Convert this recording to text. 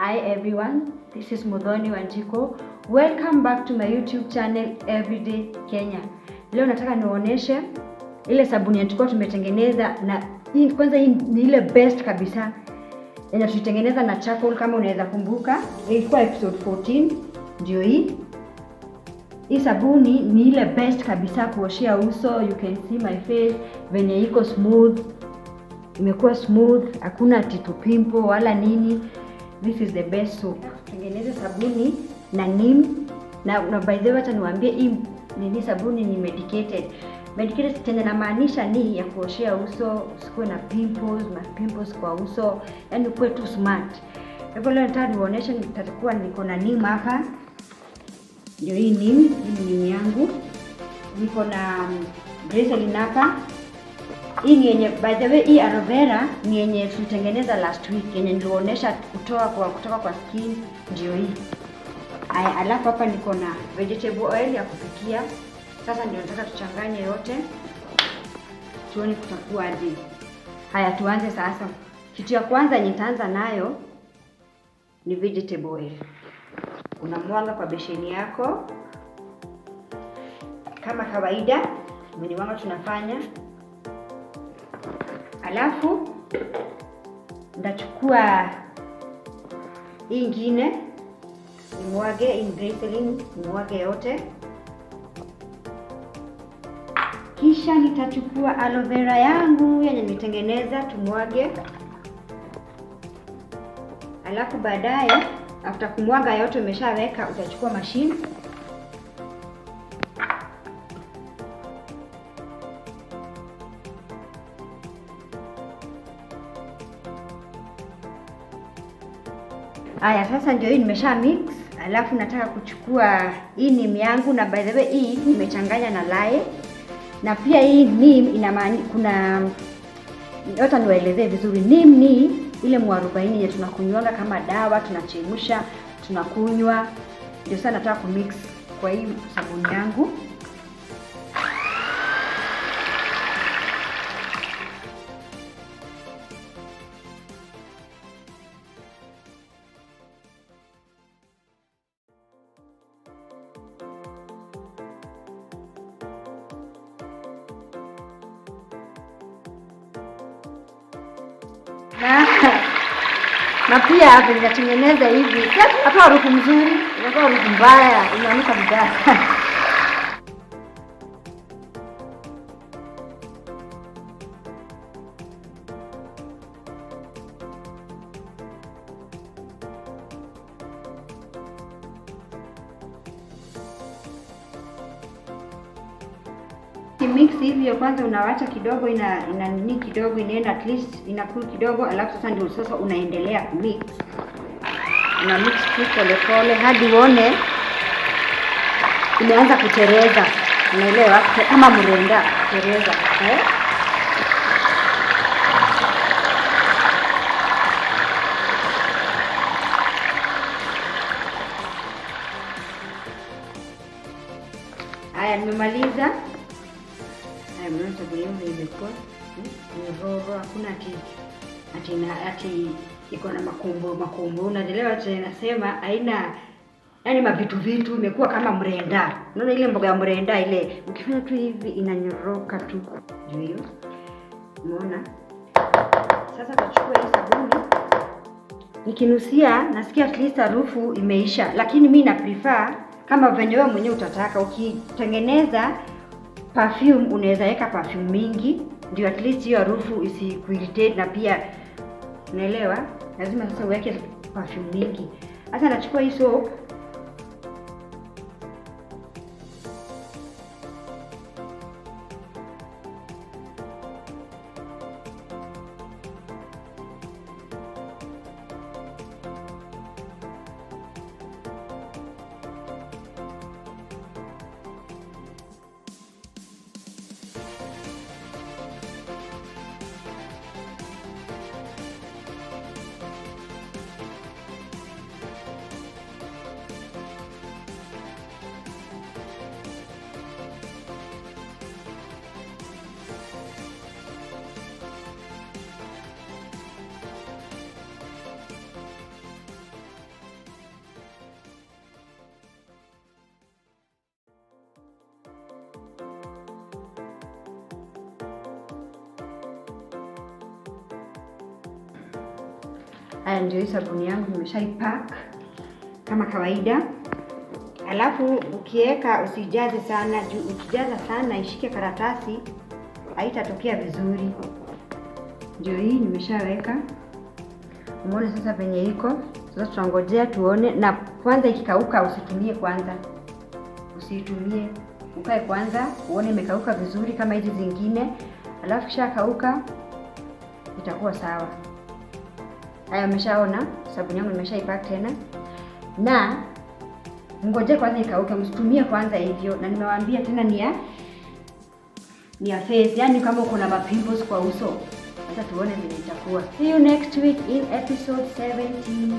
Hi everyone, this is Muthoni Wanjiku. Welcome back to my YouTube channel Everyday Kenya. Leo nataka nionyeshe ile sabuni tulikuwa tumetengeneza, na hii kwanza hii ni ile best kabisa. Yenye tulitengeneza na charcoal, kama unaweza kumbuka. Ilikuwa episode 14 ndio hii. Hii sabuni ni ile best kabisa kuoshea uso. You can see my face venye iko smooth. Imekuwa smooth, hakuna titu pimple wala nini. This is the best soap. Tengeneza sabuni na neem, na by the way acha niwaambie hii ni sabuni ni medicated. Medicated tena namaanisha ni ya kuoshea uso, usikuwe na pimples kwa uso, yani uwe tu smart. Hivyo leo nataka niwaonyeshe, nitakuwa niko na neem hapa. Ndio hii neem yangu. Niko na Glycerine hapa. Hii ni yenye, by the way, hii aloe vera ni yenye tulitengeneza last week, yenye nilionyesha kutoka kwa skin, ndio hii. Haya, alafu hapa niko na vegetable oil ya kupikia. Sasa ndio nataka tuchanganye yote, tuone kutakuwa aje. Haya, tuanze sasa. Kitu ya kwanza nitaanza nayo ni vegetable oil. Unamwaga kwa besheni yako kama kawaida, mwenye wanga tunafanya. Alafu ndachukua hii ingine nimwage, hii Glycerine nimwage yote. Kisha nitachukua aloe vera yangu yenye nitengeneza, tumwage. Alafu baadaye after kumwaga yote umeshaweka, utachukua machine. Haya, sasa ndio hii nimesha mix. Alafu nataka kuchukua hii neem yangu, na by the way hii nimechanganya na lye. Na pia hii neem ina maana kuna yote, niwaelezee vizuri. Neem ni ile mwarobaini yenye tunakunywanga kama dawa, tunachemsha, tunakunywa. Ndio sana nataka kumix kwa hii sabuni yangu. Na pia hapa ninatengeneza hivi. Hapa harufu mzuri, inakuwa harufu mbaya, inanuka vibaya. Mix hivyo kwanza, unawacha kidogo ina nini kidogo, inaenda at least inacool kidogo. Alafu sasa ndio sasa unaendelea kumix. Una mix pole pole hadi uone imeanza kutereza. Unaelewa, kama mrenda kutereza, Haya, nimemaliza. Mnaona sabuni yangu imekuwa nyororo, hakuna ati iko na makumbo. Unaelewa tena, nasema haina yani mavitu imekuwa kama mrenda. Unaona ile mboga ya mrenda ile, ukifanya tu hivi inanyoroka tu. Ndio hiyo. Unaona? Sasa tutachukua hii sabuni. Nikinusia nasikia at least harufu imeisha, lakini mimi na prefer kama venye wewe mwenyewe utataka. Ukitengeneza perfume unaweza weka perfume mingi, ndio at least hiyo harufu isikuirritate. Na pia unaelewa, lazima sasa uweke perfume mingi. Sasa nachukua hii soap. Haya ndio hii sabuni yangu nimeshaipack kama kawaida. Alafu ukiweka usijaze sana juu ukijaza sana ishike karatasi haitatokea vizuri. Ndio hii nimeshaweka. Umeona sasa penye iko. Sasa tutangojea tuone, na kwanza ikikauka usitumie kwanza. Usitumie. Ukae kwanza uone imekauka vizuri kama hizi zingine. Alafu kisha kauka itakuwa sawa. Haya, umeshaona sabuni yangu nimeshaipack tena. Na ngoje kwanza ikauke, msitumie kwanza hivyo. Na nimewaambia tena ni ya face, yani kama uko na pimples kwa uso. Sasa tuone vile itakuwa. See you next week in episode 17.